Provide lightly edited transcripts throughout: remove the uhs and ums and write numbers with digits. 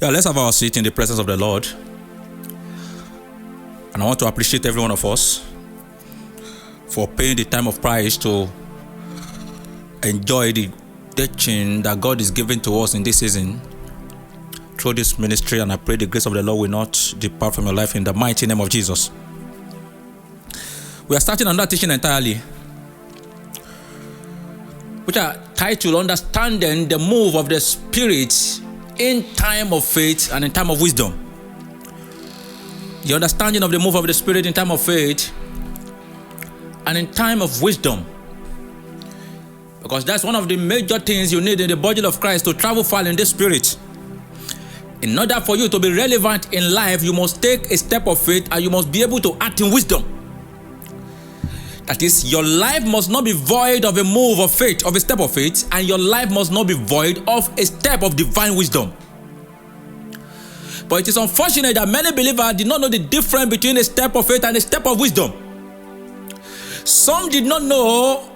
Yeah, let's have our seat in the presence of the Lord. And I want to appreciate every one of us for paying the time of price to enjoy the teaching that God is giving to us in this season through this ministry. And I pray the grace of the Lord will not depart from your life in the mighty name of Jesus. We are starting another teaching entirely, which are titled Understanding the Move of the Spirit in Time of Faith and in Time of Wisdom. The understanding of the move of the Spirit in time of faith and in time of wisdom. Because that's one of the major things you need in the body of Christ to travel far in the Spirit. In order for you to be relevant in life, you must take a step of faith and you must be able to act in wisdom. That is, your life must not be void of a move of faith, of a step of faith, and your life must not be void of a step of divine wisdom. But it is unfortunate that many believers did not know the difference between a step of faith and a step of wisdom. Some did not know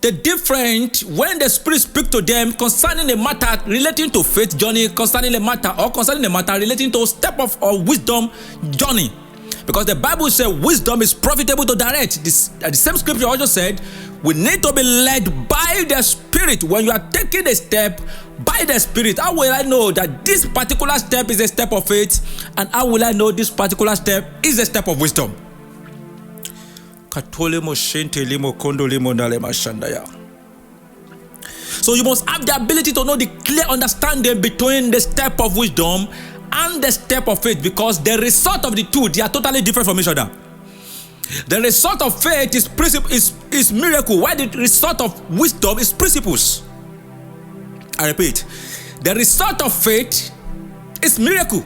the difference when the Spirit speaks to them concerning a matter relating to faith journey, concerning a matter relating to a step of wisdom journey. Because the Bible says wisdom is profitable to direct. The same scripture also said we need to be led by the Spirit. When you are taking a step by the Spirit, how will I know that this particular step is a step of faith? And how will I know this particular step is a step of wisdom? So you must have the ability to know the clear understanding between the step of wisdom and the step of faith, because the result of the two, they are totally different from each other. The result of faith is miracle, while the result of wisdom is principles. I repeat, the result of faith is miracle,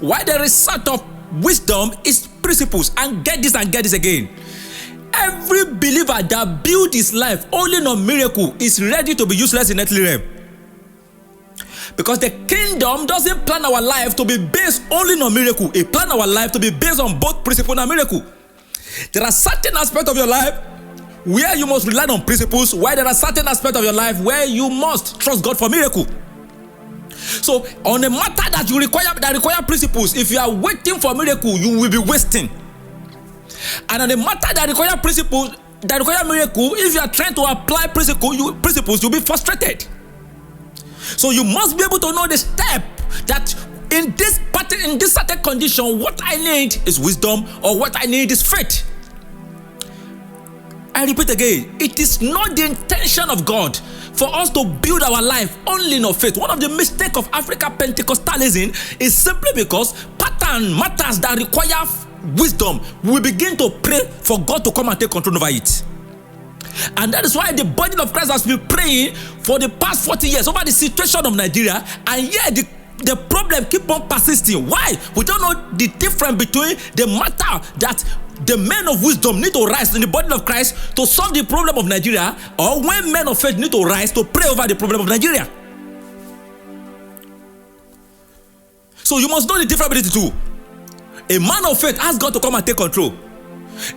while the result of wisdom is principles. And get this again. Every believer that builds his life only on miracle is ready to be useless in earthly realm. Because the kingdom doesn't plan our life to be based only on miracle. It plans our life to be based on both principle and miracle. There are certain aspects of your life where you must rely on principles, while there are certain aspects of your life where you must trust God for miracle. So on a matter that require principles, if you are waiting for miracle, you will be wasting. And on a matter that require principles, that require miracle, if you are trying to apply principles, you'll be frustrated. So you must be able to know the step that in this certain condition, what I need is wisdom, or what I need is faith. I repeat again, it is not the intention of God for us to build our life only on faith. One of the mistakes of African Pentecostalism is simply because matters that require wisdom, we begin to pray for God to come and take control over it. And that is why the body of Christ has been praying for the past 40 years over the situation of Nigeria, and yet the problem keep on persisting. Why? We don't know the difference between the matter that the men of wisdom need to rise in the body of Christ to solve the problem of Nigeria, or when men of faith need to rise to pray over the problem of Nigeria. So you must know the difference between the two. A man of faith asks God to come and take control.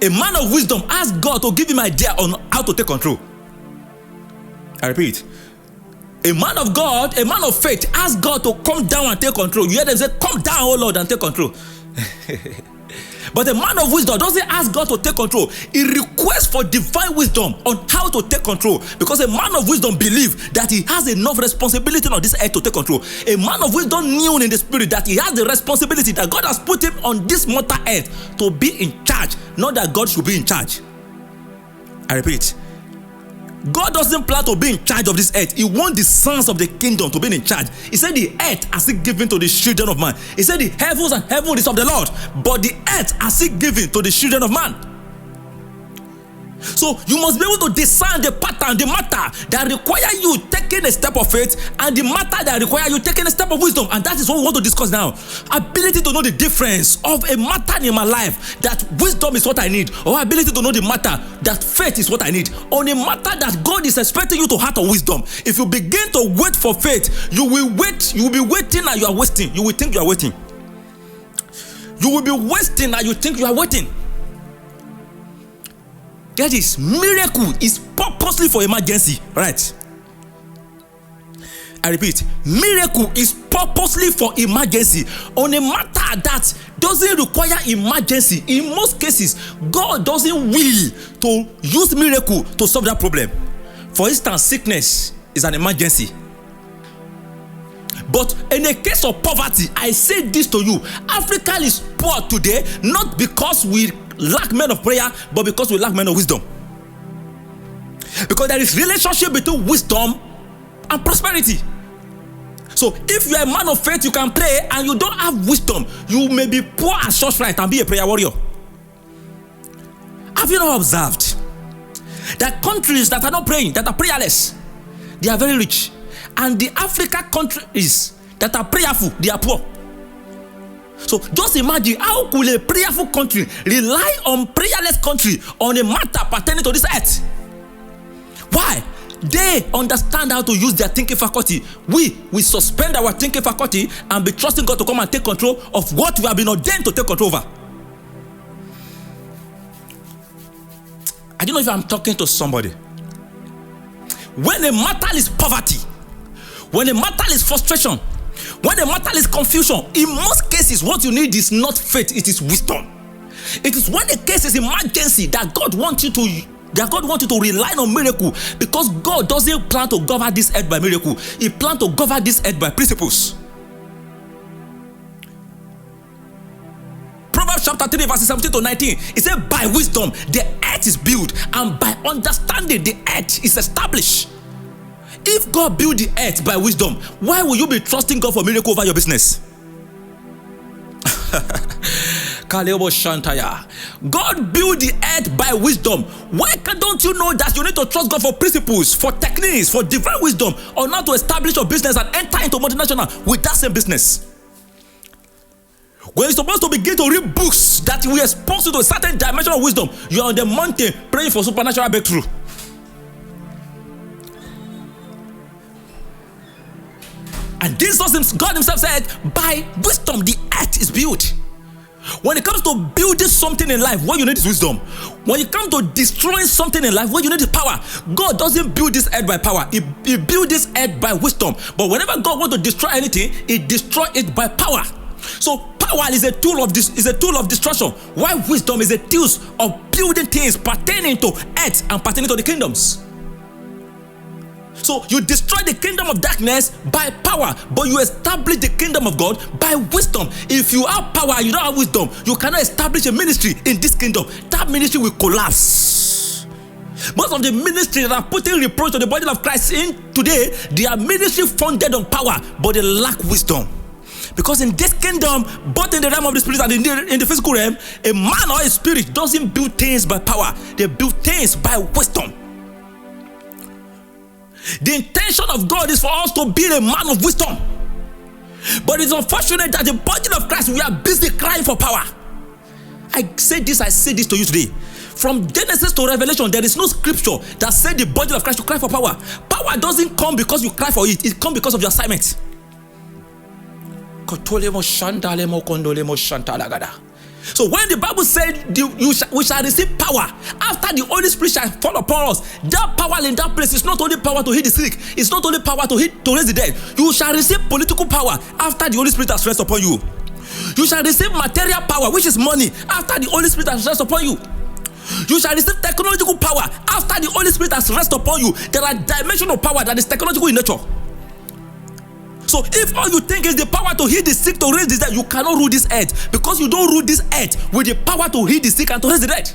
A man of wisdom asks God to give him idea on how to take control. I repeat. A man of God, a man of faith asks God to come down and take control. You hear them say, come down, oh Lord, and take control. But a man of wisdom doesn't ask God to take control. He requests for divine wisdom on how to take control. Because a man of wisdom believes that he has enough responsibility on this earth to take control. A man of wisdom knew in the spirit that he has the responsibility that God has put him on this mortal earth to be in charge, not that God should be in charge. I repeat, God doesn't plan to be in charge of this earth. He wants the sons of the kingdom to be in charge. He said the earth has he given to the children of man. He said the heavens and heaven is of the Lord, but the earth has he given to the children of man. So you must be able to discern the pattern, the matter that require you taking a step of faith, and the matter that require you taking a step of wisdom. And that is what we want to discuss now. Ability to know the difference of a matter in my life that wisdom is what I need, or ability to know the matter that faith is what I need. On a matter that God is expecting you to have on wisdom. If you begin to wait for faith, you will be waiting and you are wasting. You will think you are waiting. You will be wasting and you think you are waiting. That is, miracle is purposely for emergency, right? I repeat, miracle is purposely for emergency. On a matter that doesn't require emergency, in most cases, God doesn't will to use miracle to solve that problem. For instance, sickness is an emergency. But in a case of poverty, I say this to you, Africa is poor today, not because we lack men of prayer, but because we lack men of wisdom. Because there is relationship between wisdom and prosperity. So if you are a man of faith, you can pray, and you don't have wisdom, you may be poor at church right and be a prayer warrior. Have you not observed that countries that are not praying, that are prayerless, they are very rich, and the African countries that are prayerful, they are poor? So just imagine, how could a prayerful country rely on prayerless country on a matter pertaining to this earth? Why? They understand how to use their thinking faculty. We suspend our thinking faculty and be trusting God to come and take control of what we have been ordained to take control over. I don't know if I'm talking to somebody. When a matter is poverty, when a matter is frustration, when a matter is confusion, in most cases what you need is not faith, it is wisdom. It is when the case is emergency that God wants you to rely on miracle, because God doesn't plan to govern this earth by miracle. He plans to govern this earth by principles. Proverbs chapter 3 verses 17 to 19, it says, by wisdom the earth is built, and by understanding the earth is established. If God built the earth by wisdom, why will you be trusting God for miracle over your business? God built the earth by wisdom. Why don't you know that you need to trust God for principles, for techniques, for divine wisdom on how to establish your business and enter into multinational with that same business? When you're supposed to begin to read books that will expose you to a certain dimension of wisdom, you're on the mountain praying for supernatural breakthrough. And this God himself said, by wisdom the earth is built. When it comes to building something in life, what you need is wisdom. When it comes to destroying something in life, what you need is power. God doesn't build this earth by power. He built this earth by wisdom. But whenever God wants to destroy anything, he destroys it by power. So power is a tool of destruction, while wisdom is a tool of building things pertaining to earth and pertaining to the kingdoms. So you destroy the kingdom of darkness by power, but you establish the kingdom of God by wisdom. If you have power and you don't have wisdom, you cannot establish a ministry in this kingdom. That ministry will collapse. Most of the ministries that are putting reproach to the body of Christ in today, they are ministry funded on power, but they lack wisdom. Because in this kingdom, both in the realm of the spirit and in the physical realm, a man or a spirit doesn't build things by power. They build things by wisdom. The intention of God is for us to be a man of wisdom. But it's unfortunate that the body of Christ, we are busy crying for power. I say this to you today. From Genesis to Revelation, there is no scripture that said the body of Christ to cry for power. Power doesn't come because you cry for it. It comes because of your assignment. So when the Bible said we shall receive power after the Holy Spirit shall fall upon us, that power in that place is not only power to heal the sick, it's not only power to raise the dead. You shall receive political power after the Holy Spirit has rested upon you. You shall receive material power, which is money, after the Holy Spirit has rested upon you. You shall receive technological power after the Holy Spirit has rested upon you. There are dimensions of power that is technological in nature. So if all you think is the power to heal the sick, to raise the dead, you cannot rule this earth, because you don't rule this earth with the power to heal the sick and to raise the dead.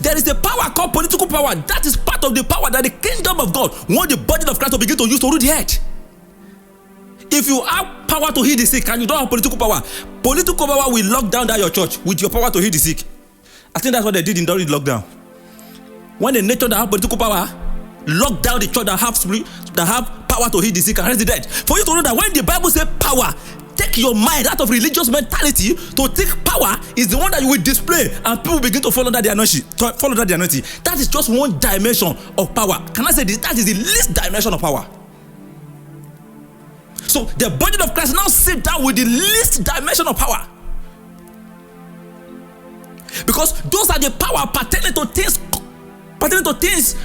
There is a power called political power. That is part of the power that the kingdom of God wants the body of Christ to begin to use to rule the earth. If you have power to heal the sick and you don't have political power will lock down that your church with your power to heal the sick. I think that's what they did during the lockdown. When the nation that have political power lock down the church that have power to heal the sick and raise the dead. For you to know that when the Bible says power, take your mind out of religious mentality to take power is the one that you will display, and people begin to follow that the anointing. That is just one dimension of power. Can I say this? That is the least dimension of power. So the body of Christ now sit down with the least dimension of power, because those are the power pertaining to things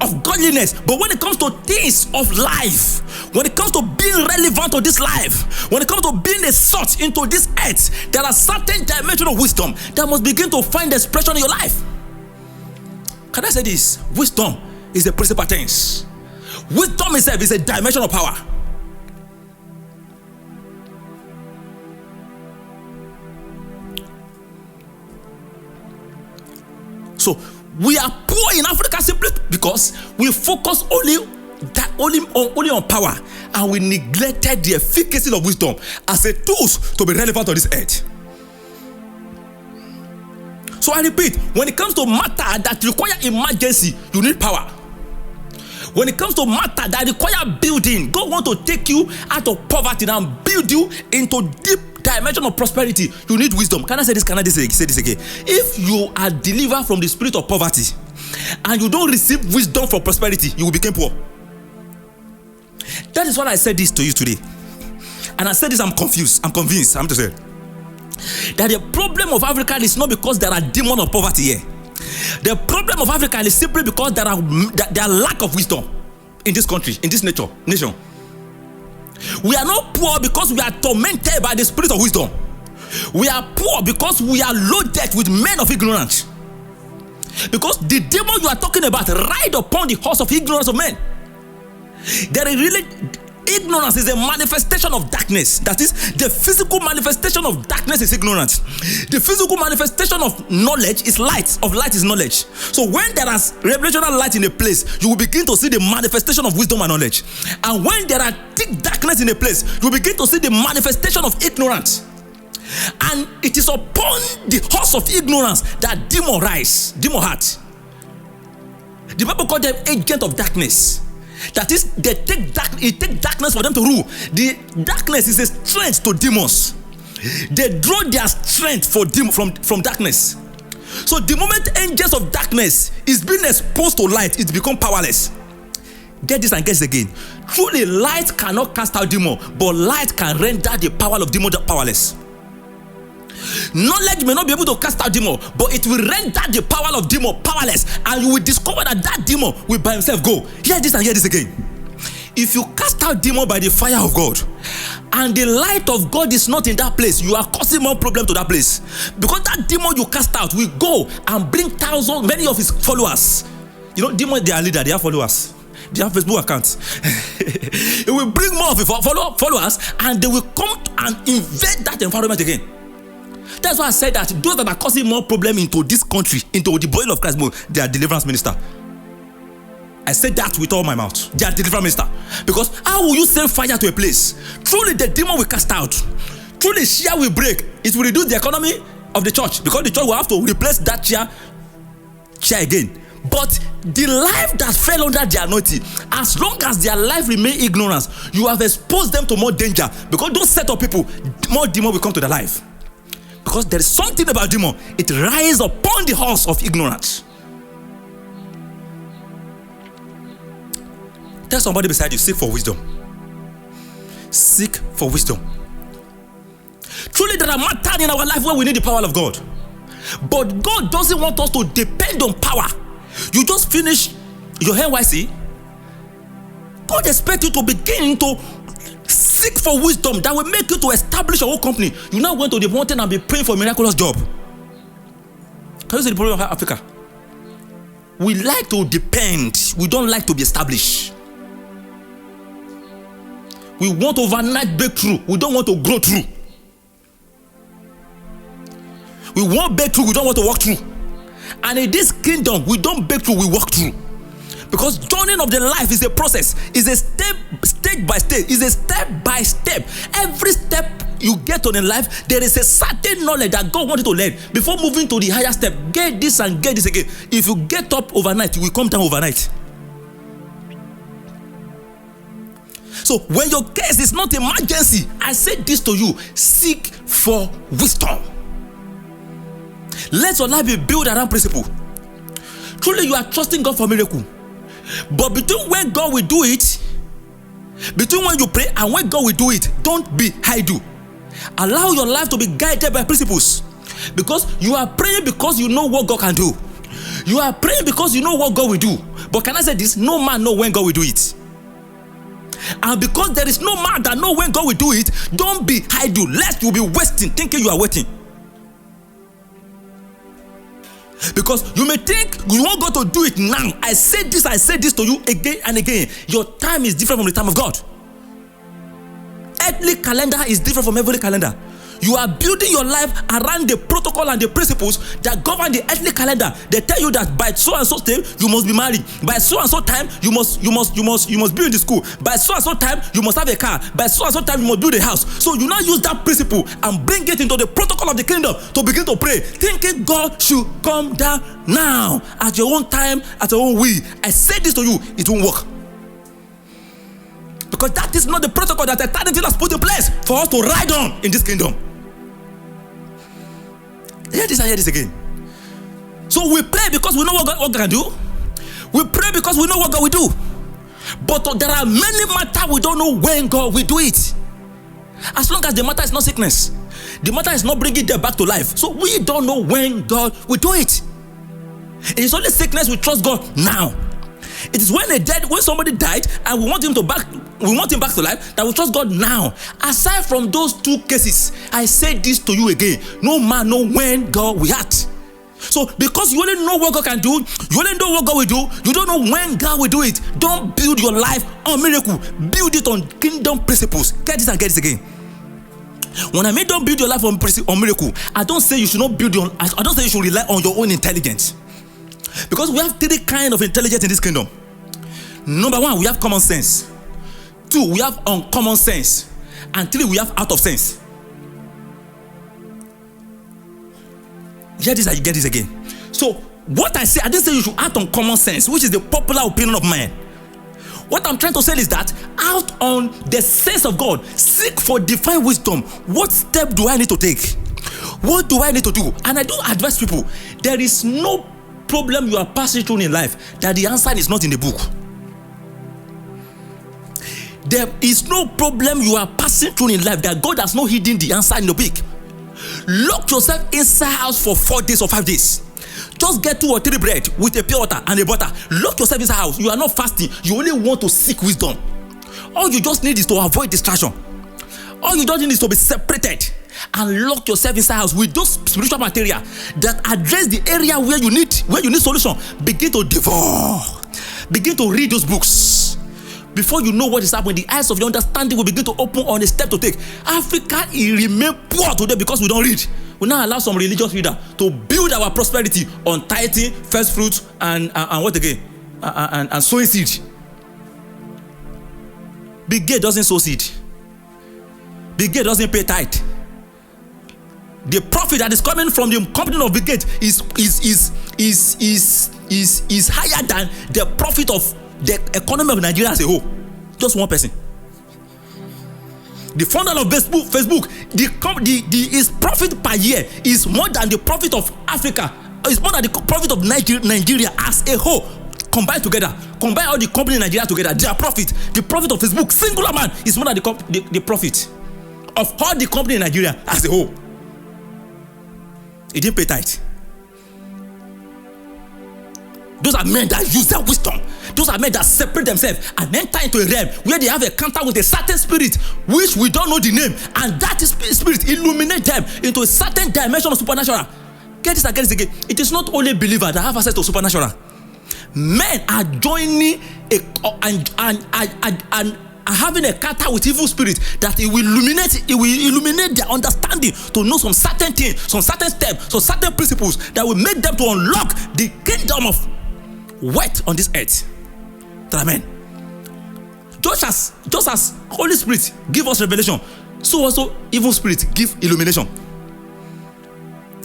of godliness. But when it comes to things of life, when it comes to being relevant to this life, when it comes to being a salt into this earth, there are certain dimensions of wisdom that must begin to find expression in your life. Can I say this? Wisdom is a principal tense. Wisdom itself is a dimension of power. So we are poor in Africa simply because we focus only on power, and we neglected the efficacy of wisdom as a tool to be relevant on this earth. So I repeat, when it comes to matter that require emergency, you need power. When it comes to matter that require building, God want to take you out of poverty and build you into deep dimension of prosperity, you need wisdom. Can I say this? Can I say this again? If you are delivered from the spirit of poverty and you don't receive wisdom for prosperity, you will become poor. That is why I said this to you today. And I said this, I'm convinced, I'm to say that the problem of Africa is not because there are demons of poverty here. The problem of Africa is simply because there are lack of wisdom in this country, in this nation. We are not poor because we are tormented by the spirit of wisdom. We are poor because we are loaded with men of ignorance. Because the demon you are talking about ride upon the horse of ignorance of men. There is really ignorance is a manifestation of darkness. That is, the physical manifestation of darkness is ignorance. The physical manifestation of knowledge is light. Of light is knowledge. So when there is revelational light in a place, you will begin to see the manifestation of wisdom and knowledge. And when there are thick darkness in a place, you will begin to see the manifestation of ignorance. And it is upon the horse of ignorance that demon rise, demon heart. The Bible call them agent of darkness. That is, it take darkness for them to rule. The darkness is a strength to demons. They draw their strength from darkness. So the moment angels of darkness is being exposed to light, it becomes powerless. Get this and get this again. Truly, light cannot cast out demon, but light can render the power of demon powerless. Knowledge may not be able to cast out demon, but it will render the power of demon powerless, and you will discover that demon will by himself go. Hear this and hear this again. If you cast out demon by the fire of God, and the light of God is not in that place, you are causing more problem to that place. Because that demon you cast out will go and bring many of his followers. You know, demon, they are leaders, they have followers. They have Facebook accounts. It will bring more of his followers, and they will come and invade that environment again. That's why I said that those that are causing more problem into this country, into the body of Christ, they are deliverance minister. I said that with all my mouth. They are deliverance minister. Because how will you send fire to a place? Truly the demon will cast out. Truly share will break. It will reduce the economy of the church, because the church will have to replace that chair again. But the life that fell under the anointing, as long as their life remain ignorance, you have exposed them to more danger. Because those set of people, more demon will come to their life. Because there is something about demon, it rises upon the horse of ignorance. Tell somebody beside you, seek for wisdom. Seek for wisdom. Truly there are matters in our life where we need the power of God. But God doesn't want us to depend on power. You just finish your NYC. God expects you to begin to seek for wisdom that will make you to establish your own company. You now went to the mountain and be praying for a miraculous job. Can you see the problem of Africa? We like to depend. We don't like to be established. We want overnight breakthrough. We don't want to grow through. We want breakthrough. We don't want to walk through. And in this kingdom, we don't break through. We walk through. Because journeying of the life is a process, is a stage by stage, is a step by step. Every step you get on in life, there is a certain knowledge that God wants you to learn before moving to the higher step. Get this and get this again. If you get up overnight, you will come down overnight. So when your case is not emergency, I say this to you: seek for wisdom. Let your life be built around principle. Truly, you are trusting God for miracle. But between when God will do it, between when you pray and when God will do it, don't be idle. Allow your life to be guided by principles. Because you are praying because you know what God can do. You are praying because you know what God will do. But can I say this? No man knows when God will do it. And because there is no man that knows when God will do it, don't be idle, lest you be wasting, thinking you are waiting. Because you may think you want God to do it now. I say this to you again and again. Your time is different from the time of God. Earthly calendar is different from heavenly calendar. You are building your life around the protocol and the principles that govern the earthly calendar. They tell you that by so and so time you must be married. By so and so time you must be in the school. By so and so time you must have a car. By so and so time you must build a house. So you now use that principle and bring it into the protocol of the kingdom to begin to pray, thinking God should come down now at your own time, at your own will. I say this to you, it won't work. Because that is not the protocol that eternity has put in place for us to ride on in this kingdom. Hear this again. So we pray because we know what God can do. We pray because we know what God will do. But there are many matters we don't know when God will do it. As long as the matter is not sickness, the matter is not bringing them back to life. So we don't know when God will do it. It is only sickness we trust God now. It is when somebody died and we want him back to life, that we trust God now. Aside from those two cases, I say this to you again: no man knows when God will act. So because you only know what God can do, you only know what God will do, you don't know when God will do it. Don't build your life on miracle. Build it on kingdom principles. Get this and get this again. When I mean don't build your life on miracle, I don't say you should rely on your own intelligence. Because we have three kinds of intelligence in this kingdom. Number one, we have common sense. Two, we have uncommon sense. And three, we have out of sense. Hear this and you get this again. So, what I say, I didn't say you should act on common sense, which is the popular opinion of man. What I'm trying to say is that out on the sense of God, seek for divine wisdom. What step do I need to take? What do I need to do? And I do advise people, there is no problem you are passing through in life that the answer is not in the book. There is no problem you are passing through in life that God has not hidden the answer in the book. Lock yourself inside house for 4 days or 5 days. Just get 2 or 3 bread with a pure water and a butter. Lock yourself inside house. You are not fasting. You only want to seek wisdom. All you just need is to avoid distraction. All you just need is to be separated and lock yourself inside house with those spiritual material that address the area where you need solution. Begin to devour. Begin to read those books. Before you know what is happening, the eyes of your understanding will begin to open on a step to take. Africa remain poor today because we don't read. We now allow some religious leader to build our prosperity on tithing, first fruits, and what again? And sowing seed. Bill Gates doesn't sow seed. Bill Gates doesn't pay tithe. The profit that is coming from the company of Bill Gates is higher than the profit of the economy of Nigeria as a whole. Just one person. The founder of Facebook, his profit per year is more than the profit of Africa. It's more than the profit of Nigeria as a whole. Combine all the company in Nigeria together, their profit, the profit of Facebook, singular man, is more than the profit of all the company in Nigeria as a whole. He didn't pay tithe. Those are men that use their wisdom. Those are men that separate themselves and enter into a realm where they have a encounter with a certain spirit which we don't know the name, and that spirit illuminates them into a certain dimension of supernatural. Get this again. It is not only believers that have access to supernatural. Men are joining and having a encounter with evil spirit that it will illuminate their understanding to know some certain things, some certain steps, some certain principles that will make them to unlock the kingdom of wealth on this earth. Amen. Just as Holy Spirit give us revelation, so also evil spirit give illumination.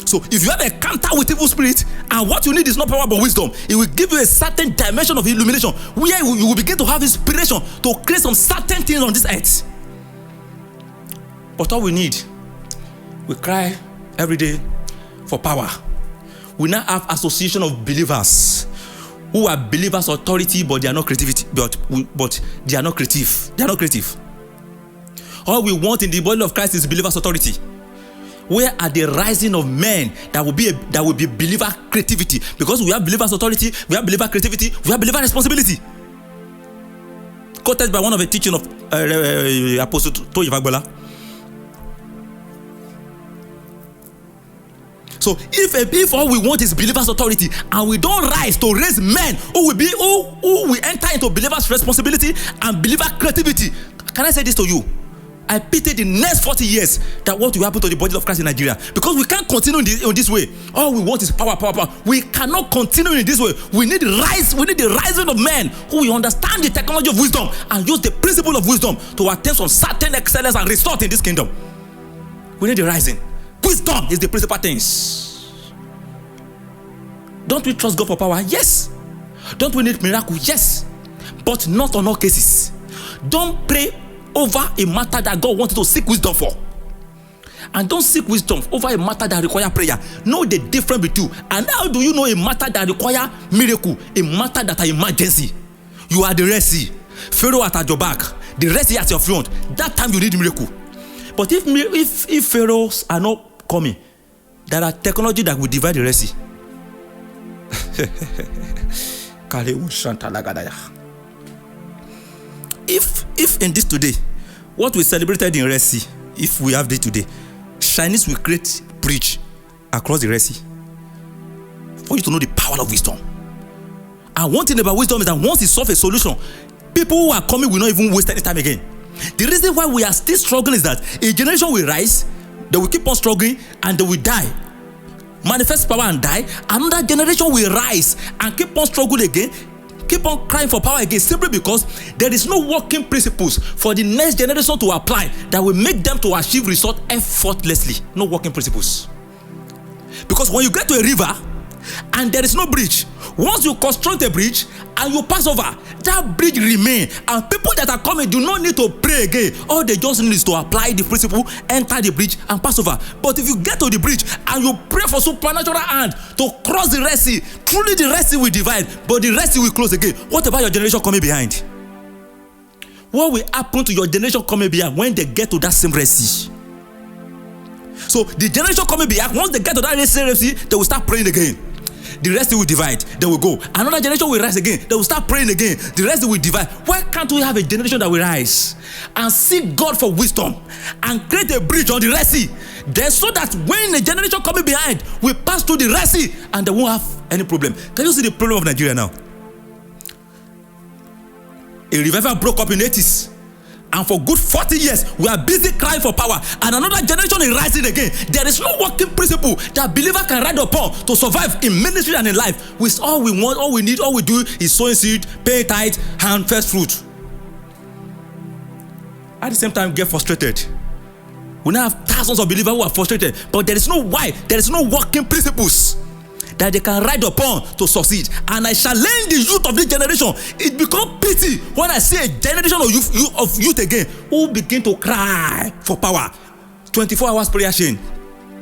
So if you have a encounter with evil spirit and what you need is not power but wisdom, it will give you a certain dimension of illumination where you will begin to have inspiration to create some certain things on this earth. But all we need, we cry every day for power. We now have association of believers who are believers' authority, but they are not creativity. But they are not creative. They are not creative. All we want in the body of Christ is believers' authority. Where are the rising of men that will be believer creativity? Because we have believers authority, we have believer creativity, we have believer responsibility. Quoted by one of the teaching of Apostle Toyi Fagbola. So if all we want is believers authority and we don't rise to raise men who will enter into believers responsibility and believer creativity, can I say this to you? I pity the next 40 years that what will happen to the body of Christ in Nigeria, because we can't continue in this way. All we want is power. We cannot continue in this way. We need the rising of men who will understand the technology of wisdom and use the principle of wisdom to attain some certain excellence and result in this kingdom. We need the rising. Wisdom is the principal things. Don't we trust God for power? Yes. Don't we need miracle? Yes. But not on all cases. Don't pray over a matter that God wanted to seek wisdom for. And don't seek wisdom over a matter that requires prayer. Know the difference between two. And how do you know a matter that requires miracle? A matter that is emergency. You are the Red Sea. Pharaoh at your back. The Red Sea at your front. That time you need miracle. But if pharaohs are not coming, there are technology that will divide the Red Sea. If in this today, what we celebrated in Red Sea, if we have this today, Chinese will create bridge across the Red Sea for you to know the power of wisdom. And one thing about wisdom is that once it solves a solution, people who are coming will not even waste any time again. The reason why we are still struggling is that a generation will rise, they will keep on struggling, and they will die. Manifest power and die. Another generation will rise and keep on struggling again, keep on crying for power again, simply because there is no working principles for the next generation to apply that will make them to achieve result effortlessly. No working principles. Because when you get to a river and there is no bridge, once you construct a bridge and you pass over, that bridge remains, and people that are coming do not need to pray again. All they just need is to apply the principle, enter the bridge and pass over. But if you get to the bridge and you pray for supernatural hand to cross the Red Sea, truly the Red Sea will divide, but the Red Sea will close again. What about your generation coming behind? What will happen to your generation coming behind when they get to that same Red Sea? So the generation coming behind, once they get to that Red Sea, they will start praying again. The rest will divide, they will go. Another generation will rise again, they will start praying again. The rest will divide. Why can't we have a generation that will rise and seek God for wisdom and create a bridge on the Red Sea? Then so that when a generation coming behind will pass through the Red Sea and they won't have any problem. Can you see the problem of Nigeria now? A revival broke up in the 80s. And for good 40 years, we are busy crying for power. And another generation is rising again. There is no working principle that believer can ride upon to survive in ministry and in life. With all we want, all we need, all we do is sowing seed, pay tithe, and first fruit. At the same time, get frustrated. We now have thousands of believers who are frustrated. But there is no why. There is no working principles that they can ride upon to succeed. And I challenge the youth of this generation. It becomes pity when I see a generation of youth again who begin to cry for power. 24 hours prayer chain,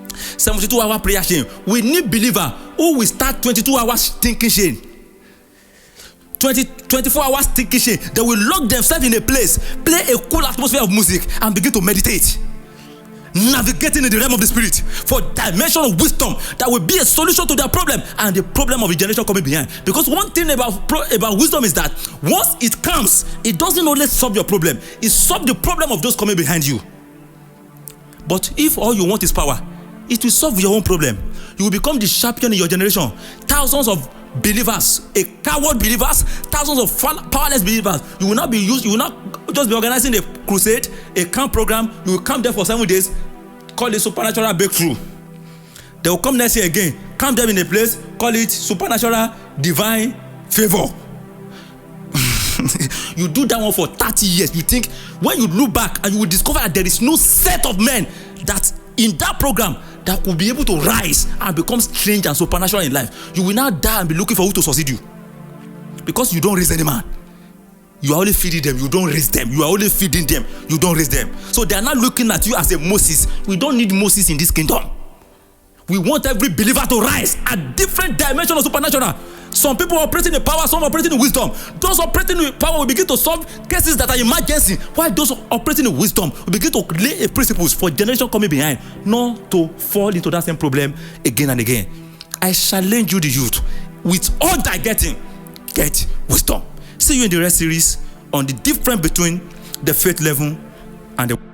72-hour prayer chain. We need believer who will start 22 hours thinking chain. 24 hours thinking chain. They will lock themselves in a place, play a cool atmosphere of music, and begin to meditate. Navigating in the realm of the spirit for dimension of wisdom that will be a solution to their problem and the problem of the generation coming behind. Because one thing about wisdom is that once it comes, it doesn't only solve your problem, it solves the problem of those coming behind you. But if all you want is power, it will solve your own problem. You will become the champion in your generation. Thousands of believers, a coward believers, thousands of powerless believers. You will not just be organizing a crusade, a camp program. You will come there for 7 days, call it supernatural breakthrough. They will come next year again, come there in a place, call it supernatural divine favor. You do that one for 30 years. You think when you look back and you will discover that there is no set of men that in that program that could be able to rise and become strange and supernatural in life. You will now die and be looking for who to succeed you. Because you don't raise any man. You are only feeding them, you don't raise them. You are only feeding them, you don't raise them. So they are not looking at you as a Moses. We don't need Moses in this kingdom. We want every believer to rise at different dimensions of supernatural. Some people operating in power, some operating in wisdom. Those operating in power will begin to solve cases that are emergency, while those operating in wisdom will begin to lay a principles for generation coming behind, not to fall into that same problem again and again. I challenge you, the youth, with all that getting, get wisdom. See you in the rest series on the difference between the faith level and the